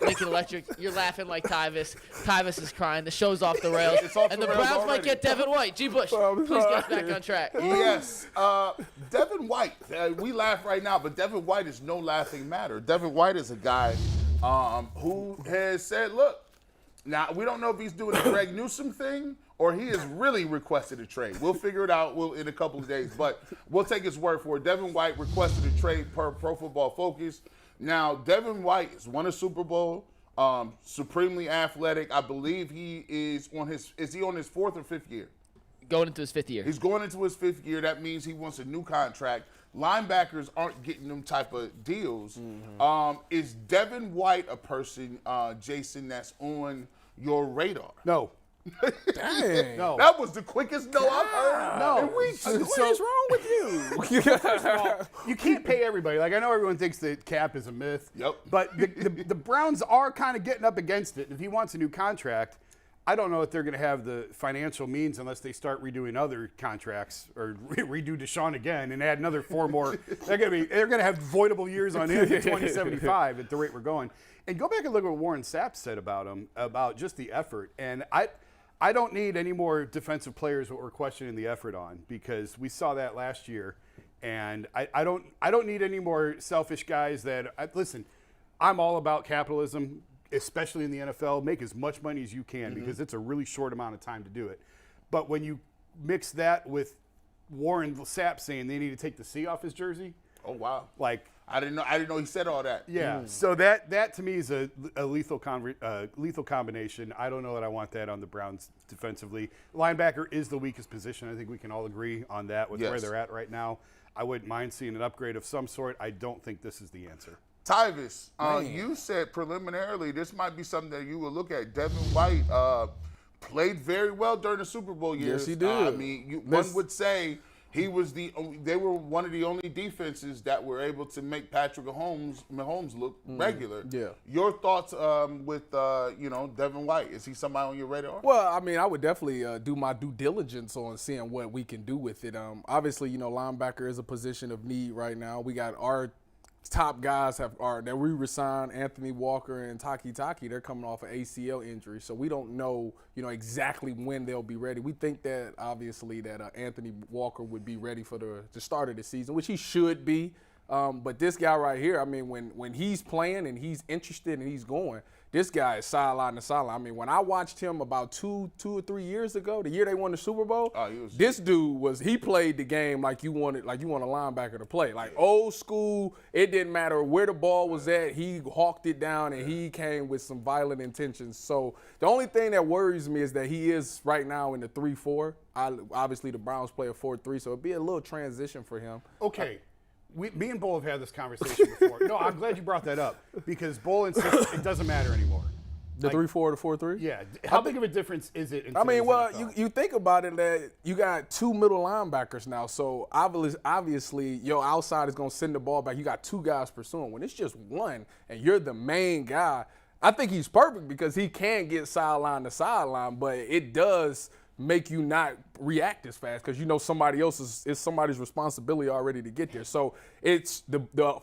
Lincoln Electric, you're laughing like Tyvis. Tyvis is crying. The show's off the rails. And the Browns might get Devin White. G. Bush, please get us back on track. Yes. Devin White. We laugh right now, but Devin White is no laughing matter. Devin White is a guy who has said, look, now we don't know if he's doing the Greg Newsom thing or he has really requested a trade. We'll figure it out in a couple of days, but we'll take his word for it. Devin White requested a trade per Pro Football Focus. Now, Devin White has won a Super Bowl, supremely athletic. I believe he is on his fourth or fifth year? Going into his fifth year. He's going into his fifth year. That means he wants a new contract. Linebackers aren't getting them type of deals. Mm-hmm. Is Devin White a person, Jason, that's on your radar? No. Dang. No. That was the quickest no I've heard. No. In weeks. What is wrong with you? First of all, you can't pay everybody. Like, I know everyone thinks that cap is a myth. Yep. But the Browns are kind of getting up against it. If he wants a new contract, I don't know if they're going to have the financial means unless they start redoing other contracts or redo Deshaun again and add another 4 more. They're going to have voidable years on him in 2075 at the rate we're going. And go back and look at what Warren Sapp said about him, about just the effort. And I don't need any more defensive players what we're questioning the effort on, because we saw that last year. And I don't need any more selfish guys listen, I'm all about capitalism, especially in the NFL. Make as much money as you can because it's a really short amount of time to do it. But when you mix that with Warren Sapp saying they need to take the C off his jersey. Oh, wow. Like, I didn't know he said all that. Yeah. So that to me is a lethal combination. I don't know that I want that on the Browns defensively. Linebacker is the weakest position. I think we can all agree on that with where they're at right now. I wouldn't mind seeing an upgrade of some sort. I don't think this is the answer. Tyvis, you said preliminarily this might be something that you would look at. Devin White played very well during the Super Bowl years. Yes, he did. I mean, one would say they were one of the only defenses that were able to make Patrick Mahomes look regular. Yeah. Your thoughts with Devin White? Is he somebody on your radar? Well, I mean, I would definitely do my due diligence on seeing what we can do with it. Obviously, linebacker is a position of need right now. We got our top guys that we resigned, Anthony Walker and Taki. They're coming off an ACL injury, so we don't know, exactly when they'll be ready. We think that obviously that Anthony Walker would be ready for the start of the season, which he should be. But this guy right here, I mean, when he's playing and he's interested and he's going, this guy is sideline to sideline. I mean, when I watched him about two or 3 years ago, the year they won the Super Bowl, this dude he played the game like you want a linebacker to play. Like old school, it didn't matter where the ball was at, he hawked it down and he came with some violent intentions. So the only thing that worries me is that he is right now in the 3-4. Obviously the Browns play a 4-3, so it'd be a little transition for him. Okay. Me and Bull have had this conversation before. No, I'm glad you brought that up because Bull insists it doesn't matter anymore. The 3-4 to 4-3? Yeah. How big of a difference is it in I mean, well, NFL? you think about it that you got 2 middle linebackers now. So obviously your outside is going to send the ball back. You got 2 guys pursuing. When it's just one and you're the main guy, I think he's perfect because he can get sideline to sideline, but it does make you not react as fast because it's somebody's responsibility already to get there. So it's the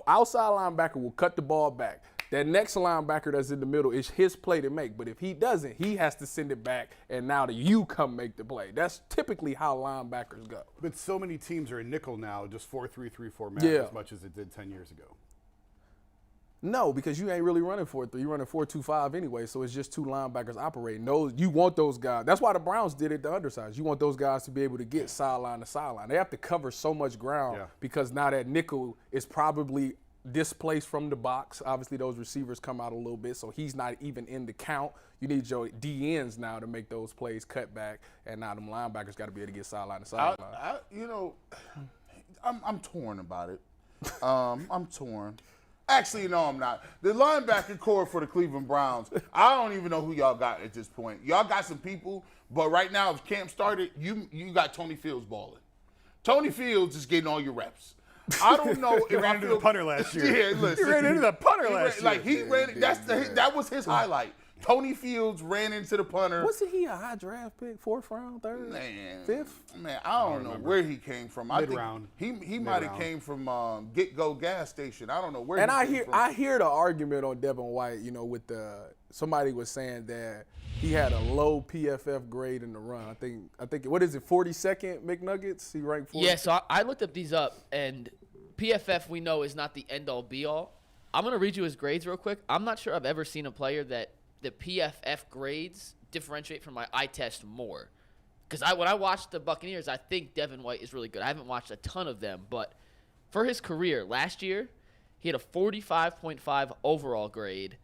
outside linebacker will cut the ball back. That next linebacker that's in the middle is his play to make. But if he doesn't, he has to send it back, and now you come make the play. That's typically how linebackers go. But so many teams are in nickel now, just 4-3-3 format as much as it did 10 years ago. No, because you ain't really running 4-3. You're running 4-2-5 anyway, so it's just 2 linebackers operating. You want those guys. That's why the Browns did it the underside. You want those guys to be able to get sideline to sideline. They have to cover so much ground because now that nickel is probably displaced from the box. Obviously, those receivers come out a little bit, so he's not even in the count. You need your DNs now to make those plays cut back, and now them linebackers got to be able to get sideline to sideline. I'm torn about it. I'm torn. Actually, no, I'm not. The linebacker core for the Cleveland Browns, I don't even know who y'all got at this point. Y'all got some people, but right now, if camp started, you got Tony Fields balling. Tony Fields is getting all your reps. I don't know if he ran into the punter last year. Yeah, listen. He ran into the punter last year. Like, he ran – that was his highlight. Tony Fields ran into the punter. Wasn't he a high draft pick, 4th round, 3rd, 5th? Man, I don't know where he came from. I think Mid-round. he might have came from Get Go gas station. I don't know where. And he came from. I hear the argument on Devin White. With somebody was saying that he had a low PFF grade in the run. I think what is it, 42nd McNuggets? He ranked 40. Yeah, so I looked up these up, and PFF we know is not the end-all be-all. I'm going to read you his grades real quick. I'm not sure I've ever seen a player that the PFF grades differentiate from my eye test more. Because when I watched the Buccaneers, I think Devin White is really good. I haven't watched a ton of them, but for his career, last year, he had a 45.5 overall grade,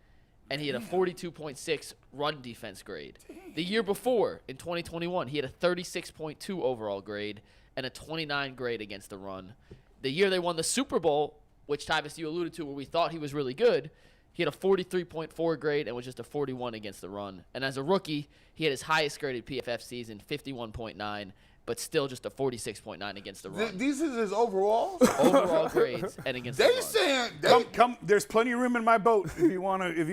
and he had a 42.6 run defense grade. The year before, in 2021, he had a 36.2 overall grade and a 29 grade against the run. The year they won the Super Bowl, which, Tyvis, you alluded to, where we thought he was really good, he had a 43.4 grade and was just a 41 against the run. And as a rookie, he had his highest graded PFF season, 51.9, but still just a 46.9 against the run. These is his overalls? Overall grades and against the run. Saying Come. There's plenty of room in my boat if you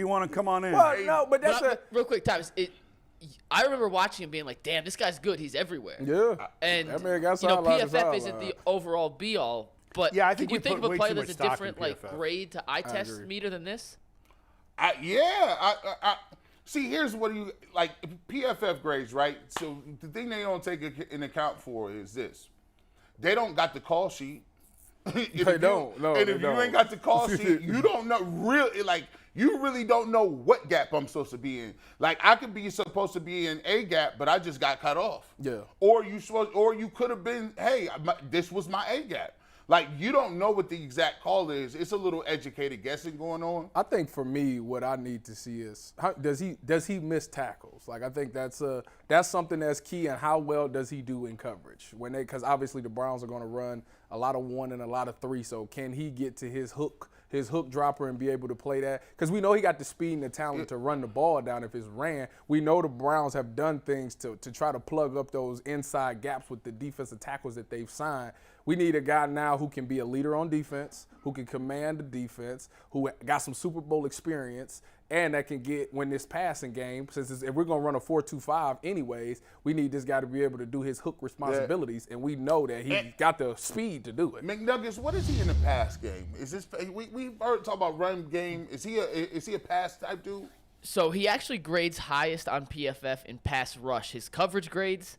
wanna come on in. Well, no, but that's Real quick, Tyvis, I remember watching him being like, damn, this guy's good. He's everywhere. Yeah. And, that man got sideline to PFF isn't sideline. the overall be-all. But Yeah, I think can you we think put of a way player too that's much a stock different in PFF. grade to eye test agree. meter than this? I see. Here's what you like PFF grades, right? So the thing they don't take in account for is this: they don't got the call sheet. They don't. No, and they if you don't. ain't got the call sheet, you don't know really. Like you really don't know what gap I'm supposed to be in. Like I could be supposed to be in a gap, but I just got cut off. Yeah. Or you could have been. Hey, this was my A gap. Like, you don't know what the exact call is. It's a little educated guessing going on. I think for me, what I need to see is does he miss tackles? Like I think that's something that's key. And how well does he do in coverage because obviously the Browns are going to run a lot of 1 and a lot of 3. So can he get to his hook dropper and be able to play that? Because we know he got the speed and the talent to run the ball down if it's ran. We know the Browns have done things to try to plug up those inside gaps with the defensive tackles that they've signed. We need a guy now who can be a leader on defense, who can command the defense, who got some Super Bowl experience, and that can get when this passing game, if we're going to run a 4-2-5 anyways, we need this guy to be able to do his hook responsibilities, and we know that he's got the speed to do it. McNuggets, what is he in the pass game? Is this we heard talk about run game? Is he a pass type dude? So he actually grades highest on PFF in pass rush. His coverage grades,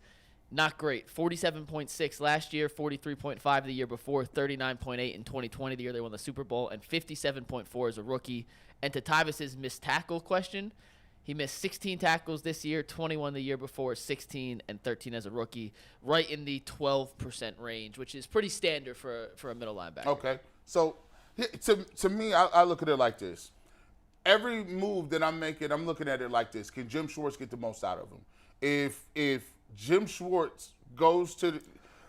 not great. 47.6 last year, 43.5 the year before, 39.8 in 2020, the year they won the Super Bowl, and 57.4 as a rookie. And to Tyvis's missed tackle question, he missed 16 tackles this year, 21 the year before, 16 and 13 as a rookie, right in the 12% range, which is pretty standard for a middle linebacker. Okay. So to me, I look at it like this. Every move that I'm making, I'm looking at it like this. Can Jim Schwartz get the most out of him? If Jim Schwartz goes to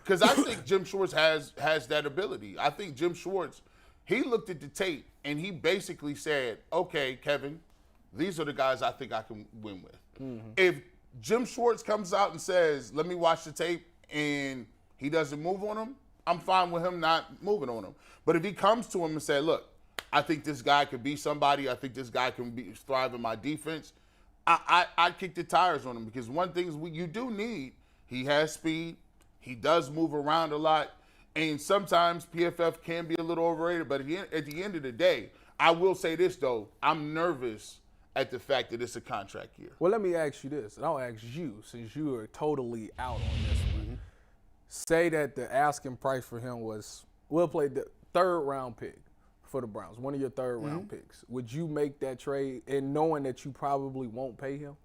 because I think Jim Schwartz has that ability. I think Jim Schwartz, he looked at the tape and he basically said, okay, Kevin, these are the guys I think I can win with. Mm-hmm. If Jim Schwartz comes out and says, let me watch the tape and he doesn't move on him, I'm fine with him not moving on him. But if he comes to him and say, look, I think this guy could be somebody, I think this guy can thrive in my defense, I'd kick the tires on him because one thing you do need, he has speed, he does move around a lot, and sometimes PFF can be a little overrated, but at the end of the day, I will say this, though. I'm nervous at the fact that it's a contract year. Well, let me ask you this, and I'll ask you, since you are totally out on this one. Mm-hmm. Say that the asking price for him was, we'll play the 3rd round pick for the Browns, one of your 3rd round picks. Would you make that trade and knowing that you probably won't pay him?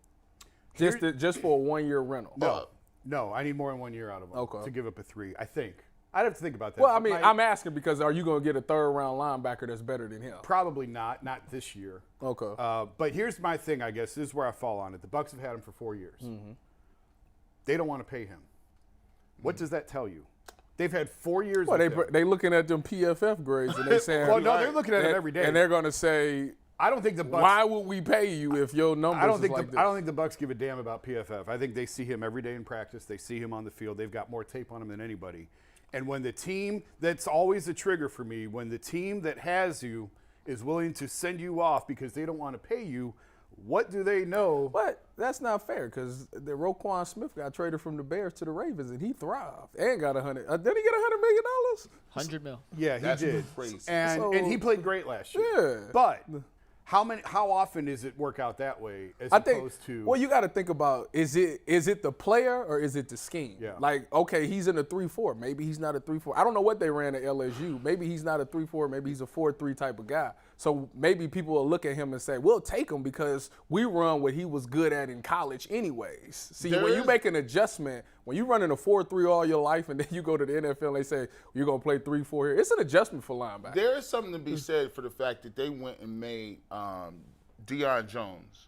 Just for a 1-year rental? No, I need more than 1 year out of him to give up a 3, I think. I'd have to think about that. Well, I mean, I'm asking because are you going to get a 3rd round linebacker that's better than him? Probably not this year. Okay. But here's my thing, I guess. This is where I fall on it. The Bucs have had him for 4 years. Mm-hmm. They don't want to pay him. What does that tell you? They've had 4 years. Well, they looking at them PFF grades and they saying. Well, no, they're looking at it every day, and they're going to say, I don't think the Bucs. Why would we pay you if your numbers? I don't think the Bucs give a damn about PFF. I think they see him every day in practice. They see him on the field. They've got more tape on him than anybody. And when the team, that's always a trigger for me. When the team that has you is willing to send you off because they don't want to pay you, What do they know? But that's not fair because the Roquan Smith got traded from the Bears to the Ravens and he thrived and got 100. Did he get $100 million? 100 mil. Yeah, he That's did. crazy. And he played great last year. Yeah. But how often does it work out that way as I think, opposed to well, you got to think about, is it the player or is it the scheme? Yeah. Like, okay, he's in a 3-4. Maybe he's not a 3-4. I don't know what they ran at LSU. Maybe he's not a 3-4. Maybe he's a 4-3 type of guy. So maybe people will look at him and say, we'll take him because we run what he was good at in college anyways. See, when you make an adjustment, when you run in a 4-3 all your life and then you go to the NFL and they say, you're going to play 3-4 here, it's an adjustment for linebacker. There is something to be said for the fact that they went and made Deion Jones.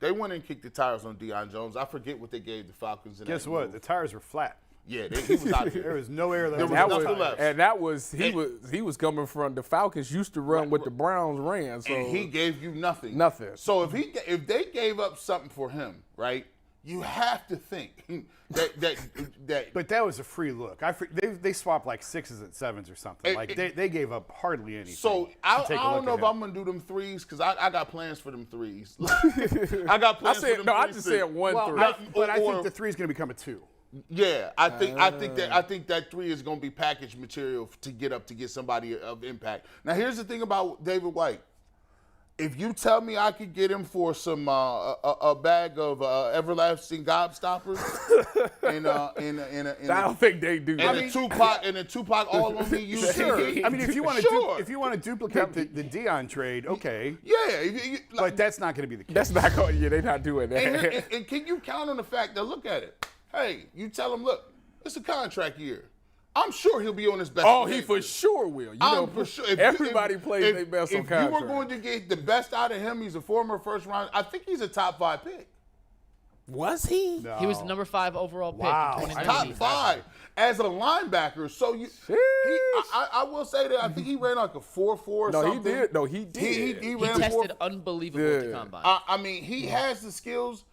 They went and kicked the tires on Deion Jones. I forget what they gave the Falcons. guess what? Move. The tires were flat. Yeah, he was out There there. was no air There was nothing left. And that was he was coming from the Falcons used to run what the Browns ran. So And he gave you nothing. Nothing. So if they gave up something for him, right? You have to think that. But that was a free look. They swapped like 6s and 7s or something. Like they gave up hardly anything. So to I take a don't look know at if him. I'm gonna do them threes because I got plans for them threes. I got plans for them I threes just too. said 1-3. I Or- think the 3 is going to become a 2. Yeah, I think that 3 is going to be package material to get somebody of impact. Now, here's the thing about David White. If you tell me I could get him for some a bag of everlasting gobstoppers I don't think they do that. and a Tupac all on me, you Sure. can I mean, if you want to sure. if you want to duplicate the Deion trade, okay. Yeah, But that's not going to be the case. That's not going. Yeah, they're not doing that. and can you count on the fact that look at it? Hey, you tell him, look, it's a contract year. I'm sure he'll be on his best. Oh, he behavior. for sure will. For sure. Everybody plays their best on contract. If you were going to get the best out of him, he's a former first round. I think he's a top 5 pick. Was he? No. He was the number 5 overall pick Wow. in Top 2019. 5 as a linebacker. So I will say that I think he ran like a 4.4 or No, something. he did. No, he did. He He ran tested 4. unbelievable at the combine. I mean, he has the skills.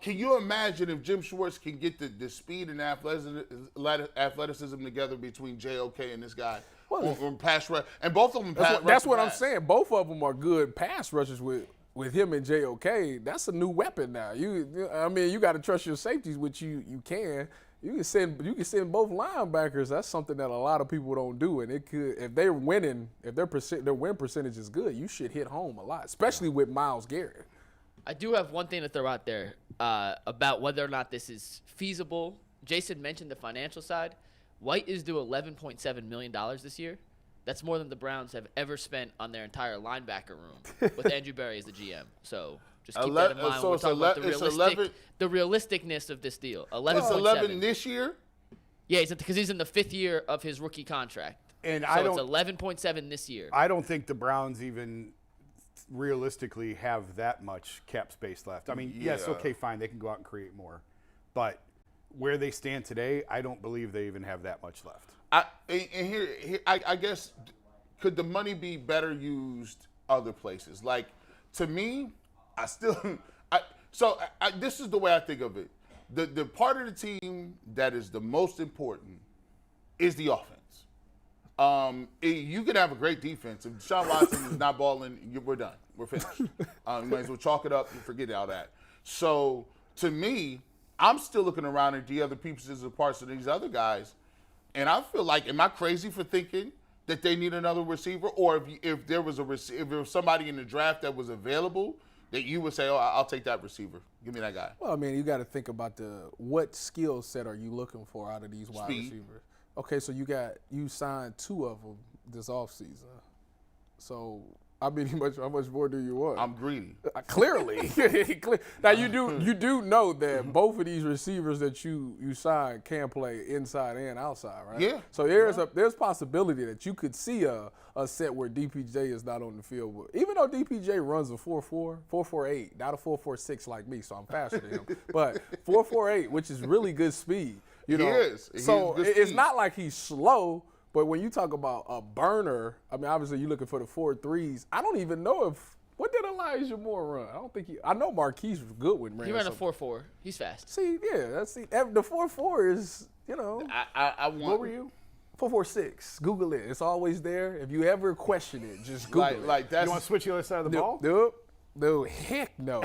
Can you imagine if Jim Schwartz can get the speed and athleticism together between JOK and this guy on pass rush? And both of them That's what I'm saying. Both of them are good pass rushers with him and JOK. That's a new weapon now. I mean, you got to trust your safeties, which you can. You can send both linebackers. That's something that a lot of people don't do, and it could if they're winning, if their win percentage is good, you should hit home a lot, especially with Myles Garrett. I do have one thing to throw out there about whether or not this is feasible. Jason mentioned the financial side. White is due $11.7 million this year. That's more than the Browns have ever spent on their entire linebacker room with Andrew Berry as the GM. So just keep that in mind when we're talking about the realisticness of this deal. 11.7. It's 11 this year. Yeah, because he's in the 5th year of his rookie contract. And so it's 11.7 this year. I don't think the Browns even realistically have that much cap space left. I mean, yes, okay, fine, they can go out and create more, but where they stand today, I don't believe they even have that much left. I guess, could the money be better used other places? Like, to me, this is the way I think of it. The part of the team that is the most important is the offense. You can have a great defense. If Deshaun Watson is not balling, we're done. We're finished. You might as well chalk it up and forget all that. So, to me, I'm still looking around at the other pieces and parts of these other guys, and I feel like, am I crazy for thinking that they need another receiver? Or if there was somebody in the draft that was available, that you would say, oh, I'll take that receiver. Give me that guy. Well, I mean, you got to think about what skill set are you looking for out of these wide receivers? Okay, so you signed 2 of them this offseason. So how much more do you want? I'm greedy. Clearly. Now you do know that both of these receivers that you signed can play inside and outside, right? Yeah. So there's possibility that you could see a set where DPJ is not on the field. Even though DPJ runs a 4.4, 4.48, not a 4.46 like me, so I'm faster than him. But 4.48, which is really good speed. You know? He is. So it's not like he's slow. But when you talk about a burner, I mean, obviously you're looking for the 4.3s. I don't even know what did Elijah Moore run? I don't think I know Marquise was good with ran. He ran a 4.4. He's fast. See, yeah, the 4.4 is, what were you? 4.46. Google it. It's always there. If you ever question it, just Google it. Like that's, You want to switch the other side of the ball? Nope. No, heck no.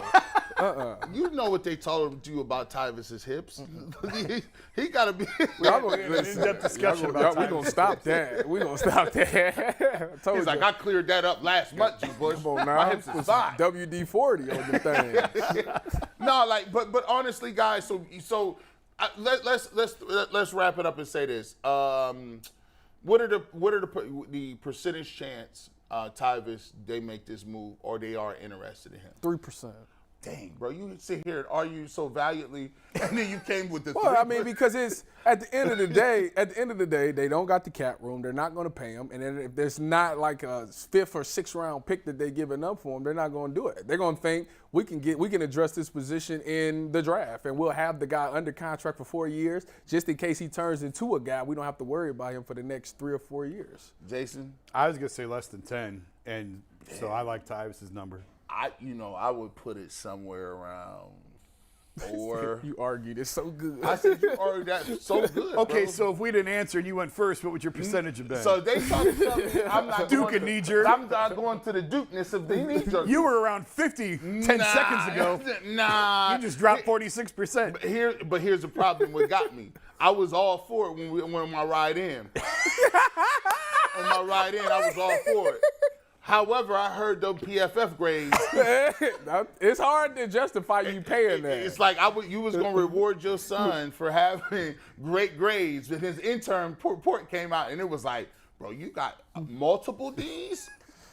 You know what they told you about Tyvis's hips. he got to be. Y'all gonna, An in-depth discussion about we gonna stop that. We gonna stop that. I told He's like, you. I cleared that up last month, G. Bush. Come on My now. hips is Put fine. some WD-40 on the thing. No, like, but honestly, guys. So let's wrap it up and say this. What are the percentage chance Tyvis they make this move or they are interested in him? 3%. Dang, bro, you sit here and argue so valiantly, and then you came with the. Well, I mean, because it's at the end of the day, they don't got the cap room. They're not going to pay him, and then if there's not like a 5th or 6th round pick that they're giving up for him, they're not going to do it. They're going to think we can address this position in the draft, and we'll have the guy under contract for 4 years, just in case he turns into a guy. We don't have to worry about him for the next 3 or 4 years. Jason, I was gonna say less than 10, and so I like Tyvis's number. I would put it somewhere around 4. You argued it so good. I said you argued that so good. Okay, bro. so if we didn't answer and you went first, what would your percentage have been? So they talking something. I'm not Duke going and to, knee-jerk. I'm not going to the Dukeness of the knee jerk. You were around 50 10 seconds ago. Nah. You just dropped 46%. But here's the problem. What got me? I was all for it when on my ride in. On my ride in, I was all for it. However, I heard the PFF grades. It's hard to justify you paying that. It's like you was gonna reward your son for having great grades, but his intern report came out and it was like, bro, you got multiple D's.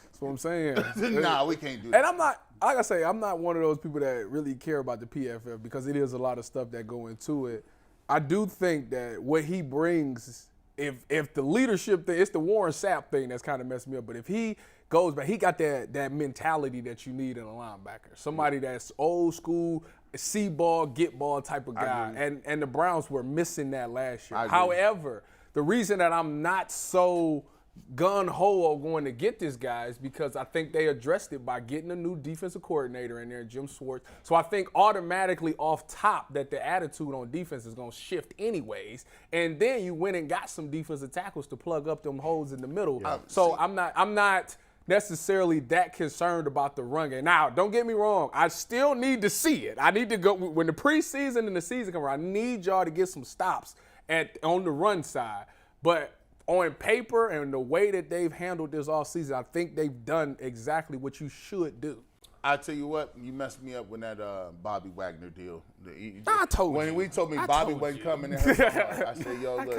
That's what I'm saying. Nah, we can't do that. And I'm not, like I say, I'm not one of those people that really care about the PFF because it is a lot of stuff that go into it. I do think that what he brings, if the leadership thing, it's the Warren Sapp thing that's kind of messed me up, but if he goes back, he got that mentality that you need in a linebacker. Somebody that's old school, see ball, get ball type of guy. And the Browns were missing that last year. However, the reason that I'm not so gun-ho going to get this guy is because I think they addressed it by getting a new defensive coordinator in there, Jim Schwartz. So I think automatically off top that the attitude on defense is going to shift anyways. And then you went and got some defensive tackles to plug up them holes in the middle. So I'm not necessarily that concerned about the run game. Now, don't get me wrong. I still need to see it. I need to go when the preseason and the season come around. I need y'all to get some stops on the run side. But on paper and the way that they've handled this all season, I think they've done exactly what you should do. I tell you what, you messed me up with that Bobby Wagner deal. I told when you. we told me I Bobby told wasn't you. coming in her, I said, yo, look.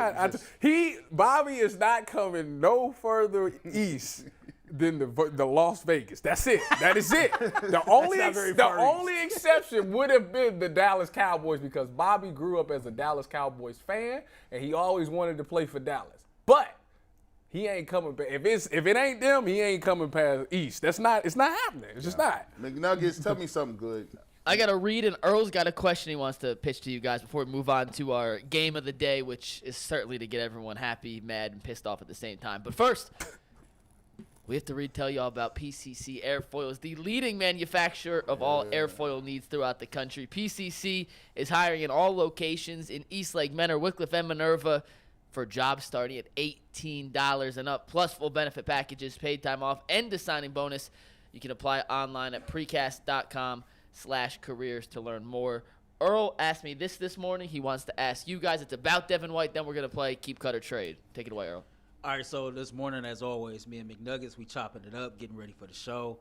Bobby is not coming no further east than the Las Vegas. That's it. That is it. The only exception would have been the Dallas Cowboys because Bobby grew up as a Dallas Cowboys fan and he always wanted to play for Dallas. But he ain't coming back. If it ain't them, he ain't coming past East. It's not happening. It's just not. McNuggets, tell me something good. I got to read, and Earl's got a question he wants to pitch to you guys before we move on to our game of the day, which is certainly to get everyone happy, mad, and pissed off at the same time. But first, we have to tell y'all about PCC Airfoils, the leading manufacturer of all airfoil needs throughout the country. PCC is hiring in all locations in Eastlake, Menor, Wickliffe, and Minerva for jobs starting at $18 and up, plus full benefit packages, paid time off, and a signing bonus. You can apply online at precast.com/careers to learn more. Earl asked me this morning. He wants to ask you guys. It's about Devin White. Then we're going to play Keep, Cut, or Trade. Take it away, Earl. All right, so this morning, as always, me and McNuggets, we chopping it up, getting ready for the show.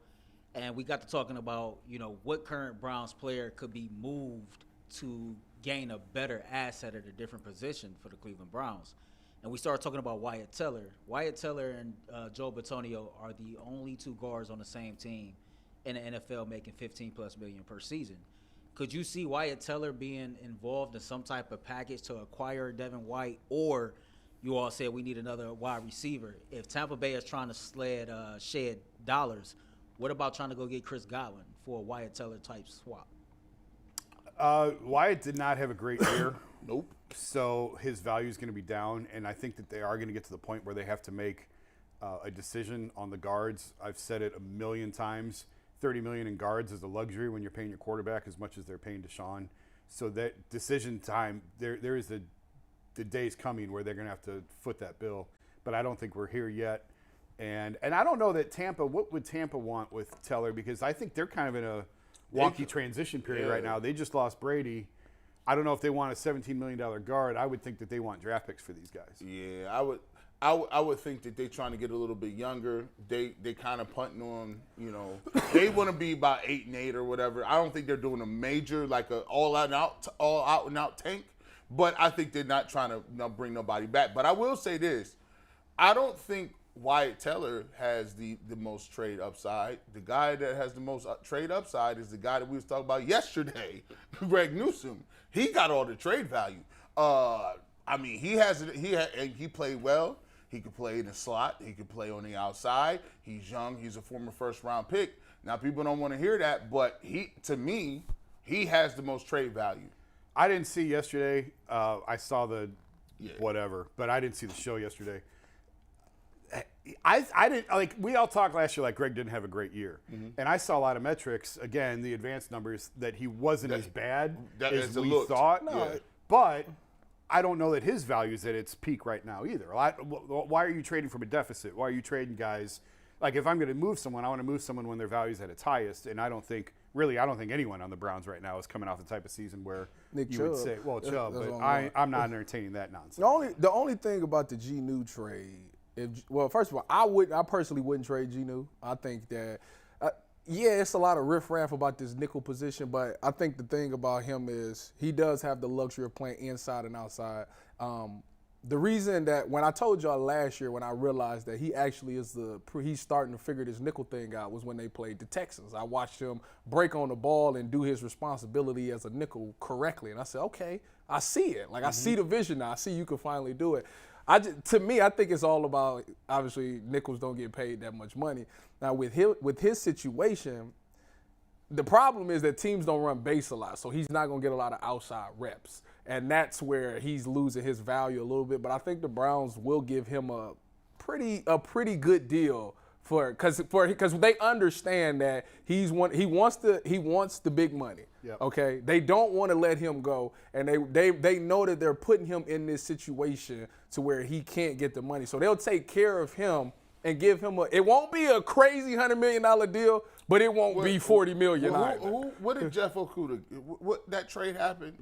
And we got to talking about, what current Browns player could be moved to gain a better asset at a different position for the Cleveland Browns. And we started talking about Wyatt Teller. Wyatt Teller and Joe Bitonio are the only two guards on the same team in the NFL making $15+ million per season. Could you see Wyatt Teller being involved in some type of package to acquire Devin White, or you all said we need another wide receiver? If Tampa Bay is trying to shed dollars, what about trying to go get Chris Godwin for a Wyatt Teller type swap? Wyatt did not have a great year. Nope. So his value is going to be down, and I think that they are going to get to the point where they have to make a decision on the guards. I've said it a million times. $30 million in guards is a luxury when you're paying your quarterback as much as they're paying Deshaun. So that decision time, there is the day's coming where they're going to have to foot that bill. But I don't think we're here yet. And I don't know that Tampa. What would Tampa want with Teller? Because I think they're kind of in a wonky transition period right now. They just lost Brady. I don't know if they want a $17 million guard. I would think that they want draft picks for these guys. Yeah, I would think that they're trying to get a little bit younger. They kind of punting on, they want to be about 8-8 or whatever. I don't think they're doing a major, like a all out and out tank. But I think they're not trying to bring nobody back. But I will say this: I don't think Wyatt Teller has the most trade upside. The guy that has the most trade upside is the guy that we was talking about yesterday, Greg Newsome. He got all the trade value. I mean, he played well. He could play in the slot. He could play on the outside. He's young. He's a former first-round pick. Now, people don't want to hear that, but to me, he has the most trade value. I didn't see yesterday. I saw the whatever, but I didn't see the show yesterday. I didn't like. We all talked last year like Greg didn't have a great year, and I saw a lot of metrics. Again, the advanced numbers that he wasn't as bad as we thought. No. But I don't know that his value is at its peak right now either. Why are you trading from a deficit? Why are you trading guys? Like if I'm going to move someone, I want to move someone when their value is at its highest, and I don't think anyone on the Browns right now is coming off the type of season where Nick you Chubb. would say, well, Chubb, That's but what I'm I'm not entertaining that nonsense. The only thing about the Gnu trade, first of all, I personally wouldn't trade Gnu. I think that, it's a lot of riffraff about this nickel position, but I think the thing about him is he does have the luxury of playing inside and outside. The reason that when I told y'all last year when I realized that he actually is he's starting to figure this nickel thing out was when they played the Texans. I watched him break on the ball and do his responsibility as a nickel correctly, and I said, okay, I see it. Like I see the vision now. I see you can finally do it. To me, I think it's all about, obviously, nickels don't get paid that much money. Now, with his situation, the problem is that teams don't run base a lot, so he's not going to get a lot of outside reps. And that's where he's losing his value a little bit. But I think the Browns will give him a pretty good deal because they understand that he wants the big money. Yep. Okay, they don't want to let him go, and they know that they're putting him in this situation to where he can't get the money. So they'll take care of him and give him it won't be a crazy $100 million deal, but it won't be $40 million either. What did Jeff Okuda? What that trade happened?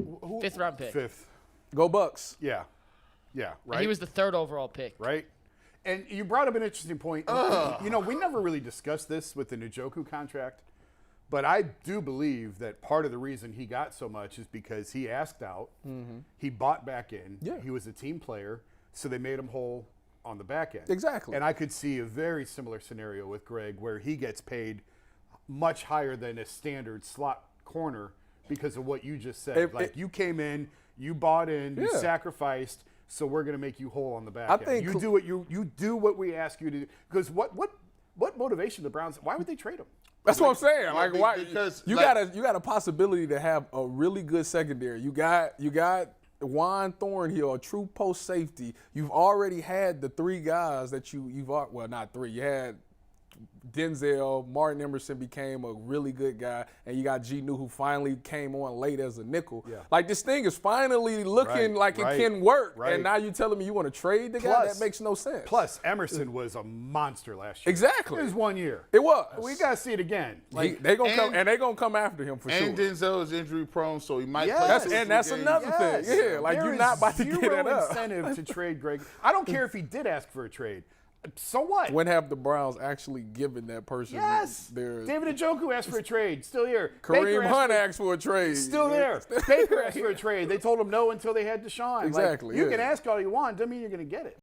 Fifth round pick. Fifth. Go Bucs. Yeah, right. And he was the third overall pick. Right. And you brought up an interesting point. We never really discussed this with the Njoku contract, but I do believe that part of the reason he got so much is because he asked out, he bought back in, he was a team player, so they made him whole on the back end. Exactly. And I could see a very similar scenario with Greg where he gets paid much higher than a standard slot corner because of what you just said. You came in, you bought in, you sacrificed, so we're going to make you whole on the back end. think you do what you do what we ask you to do. Because what motivation the Browns? Why would they trade him? That's what I'm saying. Like why? Because you got a possibility to have a really good secondary. You got Juan Thornhill, a true post safety. You've already had the three guys that not three. You had Denzel, Martin Emerson became a really good guy, and you got Gnu who finally came on late as a nickel. Yeah. Like this thing is finally looking like it can work, and now you're telling me you want to trade the guy? That makes no sense. Plus, Emerson was a monster last year. Exactly. It was 1 year. It was. We got to see it again. They're gonna come after him for sure. And Denzel is injury prone, so he might play. That's another thing. Yeah, like there you're not about to get it up. Incentive to trade Greg. I don't care if he did ask for a trade. So what? When have the Browns actually given that person their... David Njoku asked for a trade. Still here. Kareem Hunt asked for a trade. Still there. Baker asked for a trade. They told him no until they had Deshaun. Exactly. You can ask all you want. Doesn't mean you're going to get it.